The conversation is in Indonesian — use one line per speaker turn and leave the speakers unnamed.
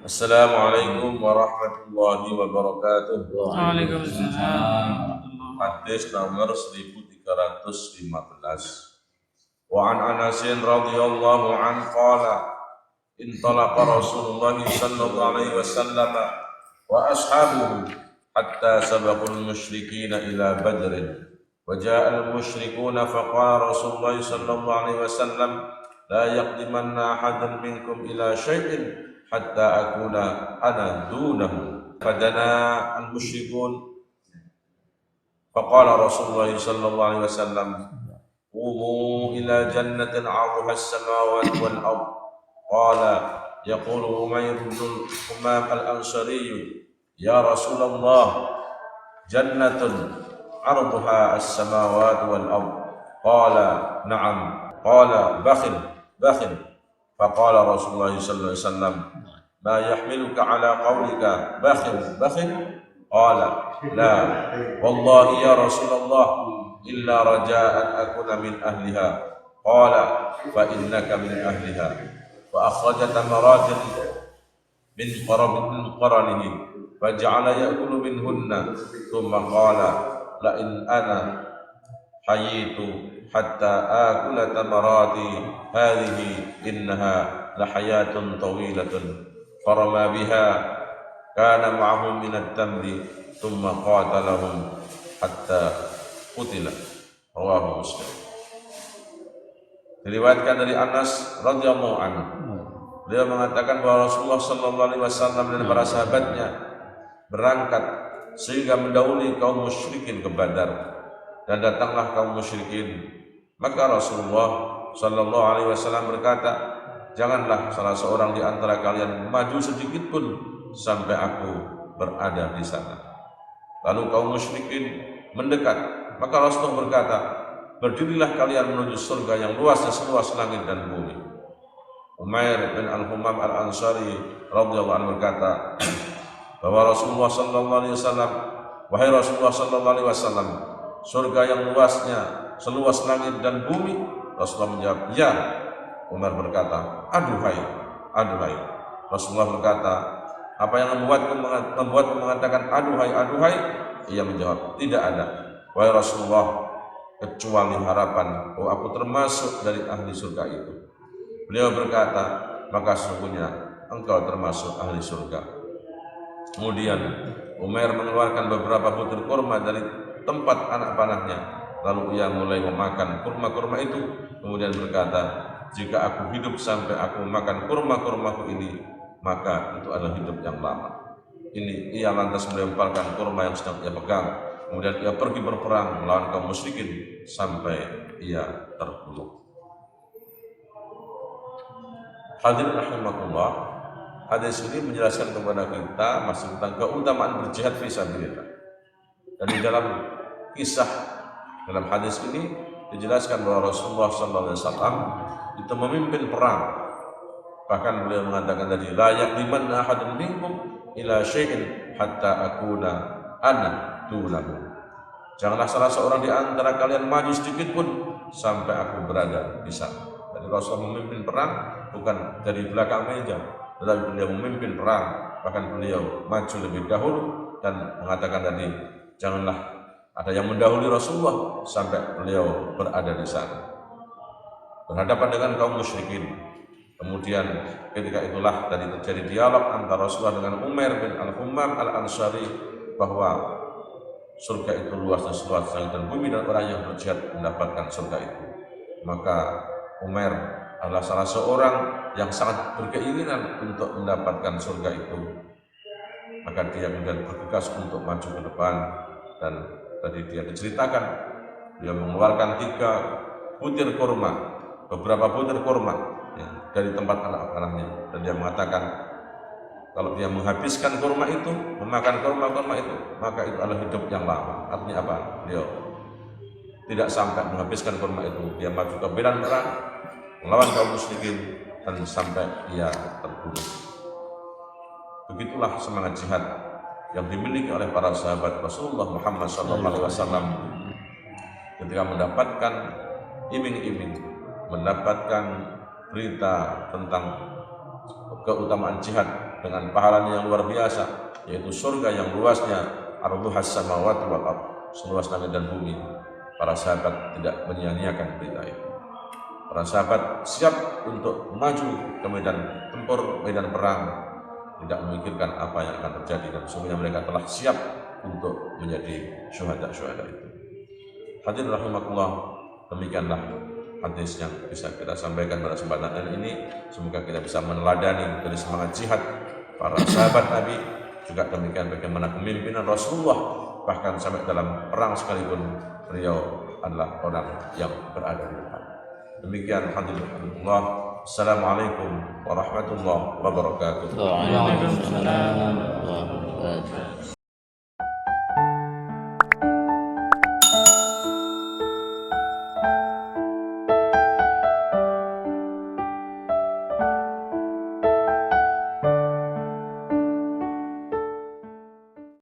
Assalamualaikum warahmatullahi wabarakatuh.
Waalaikumsalam.
Hadis nomor 1315. Wa an Anas radhiyallahu an qala intalaqa Rasulullah sallallahu alaihi wasallam wa ashabuhu hatta sabaqul musyrikin ila Badr. Wa ja'a al-musyrikuna faqala Rasulullah sallallahu alaihi wasallam la yaqdimanna ahadan minkum ila syai'in hatta akuna ana dunahu. Fadana al-musyrikun faqala Rasulullah sallallahu alaihi wasallam qumu ila jannatin 'arduha as-samawati wal ard. Qala yaqulu Umayr bin Humam al-Ansari ya Rasulullah jannatun 'arduha as-samawati wal ard. Qala na'am. Qala bakhil bakhil. Faqala Rasulullah sallallahu alaihi wasallam ma yahmiluka ala qawlika bakhil bakhil. Qala la wallahi ya Rasulullah illa raja'an akuna min ahliha. Qala fa innaka min ahliha. Wa akhraja tamaratin min qaranihi faja'ala ya'kulu minhunna thumma qala la in ana hayitu hatta akula tamarati hadhihi innaha lahayatun tawilatun. Farama biha kana ma'ahum min at-tamri thumma qatalahum hatta qutila. Rawahu Muslim. Diriwayatkan dari Anas radhiyallahu anhu. Beliau mengatakan bahwa Rasulullah sallallahu alaihi wasallam dan para sahabatnya berangkat sehingga mendahului kaum musyrikin ke Badar, dan datanglah kaum musyrikin. Maka Rasulullah sallallahu alaihi wasallam berkata, janganlah salah seorang di antara kalian maju sedikit pun sampai aku berada di sana. Lalu kaum musyrikin mendekat, maka Rasulullah berkata, berdirilah kalian menuju surga yang luasnya seluas langit dan bumi. Umair bin Al-Humam Al-Ansari radhiyallahu anhu berkata bahwa Rasulullah sallallahu alaihi wasallam, wahai Rasulullah sallallahu alaihi wasallam, surga yang luasnya seluas langit dan bumi? Rasulullah menjawab, ya. Umar berkata, aduhai, aduhai. Rasulullah berkata, apa yang membuatku mengatakan aduhai, aduhai? Ia menjawab, tidak ada, wahai Rasulullah, kecuali harapan bahwa aku termasuk dari ahli surga itu. Beliau berkata, maka sesungguhnya engkau termasuk ahli surga. Kemudian Umair mengeluarkan beberapa butir kurma dari tempat anak panahnya, lalu ia mulai memakan kurma-kurma itu, kemudian berkata, jika aku hidup sampai aku memakan kurma-kurmaku ini, maka itu adalah hidup yang lama. Ini ia lantas melemparkan kurma yang sedang ia pegang, kemudian ia pergi berperang melawan kaum musyrikin sampai ia terbunuh. Hadirin rahimakumullah, hadis ini menjelaskan kepada kita masih tentang keutamaan berjihad fisabilillah. Dan di dalam kisah dalam hadis ini dijelaskan bahwa Rasulullah SAW itu memimpin perang. Bahkan beliau mengatakan tadi, la yaqdimanna ahadun minkum ila syai'in hatta akuna ana dunahu. Janganlah salah seorang di antara kalian maju sedikit pun sampai aku berada di sana. Jadi Rasulullah memimpin perang bukan dari belakang meja, tetapi beliau memimpin perang. Bahkan beliau maju lebih dahulu dan mengatakan tadi, janganlah ada yang mendahului Rasulullah sampai beliau berada di sana, berhadapan dengan kaum musyrikin. Kemudian ketika itulah tadi terjadi dialog antara Rasulullah dengan Umair bin Al-Humam Al-Ansari bahwa surga itu luasnya seluas langit dan bumi, dan orang yang berjihad mendapatkan surga itu. Maka Umair adalah salah seorang yang sangat berkeinginan untuk mendapatkan surga itu. Maka dia kemudian bergegas untuk maju ke depan, dan tadi dia diceritakan dia mengeluarkan 3 butir kurma, beberapa butir kurma ya, dari tempat anak-anaknya, dan dia mengatakan kalau dia menghabiskan kurma itu, memakan kurma-kurma itu, maka itu adalah hidup yang lama. Artinya apa? Beliau tidak sampai menghabiskan kurma itu, dia maju ke medan perang melawan kaum musyrikin dan sampai ia terbunuh. Begitulah semangat jihad yang dimiliki oleh para sahabat Rasulullah Muhammad SAW ketika mendapatkan iming-iming, mendapatkan berita tentang keutamaan jihad dengan pahalanya yang luar biasa, yaitu surga yang luasnya arduhas samawati wal ardh, seluas langit dan bumi. Para sahabat tidak menyia-nyiakan berita itu. Para sahabat siap untuk maju ke medan tempur, medan perang, tidak memikirkan apa yang akan terjadi, dan sesungguhnya mereka telah siap untuk menjadi syuhada-syuhada itu. Hadirin rahimakumullah, demikianlah hadis yang bisa kita sampaikan pada kesempatan ini. Semoga kita bisa meneladani dari semangat jihad para sahabat Nabi, juga demikian bagaimana kepemimpinan Rasulullah, bahkan sampai dalam perang sekalipun beliau adalah orang yang berada di depan. Demikian alhamdulillah. Assalamualaikum warahmatullahi wabarakatuh.
Waalaikumsalam warahmatullahi wabarakatuh.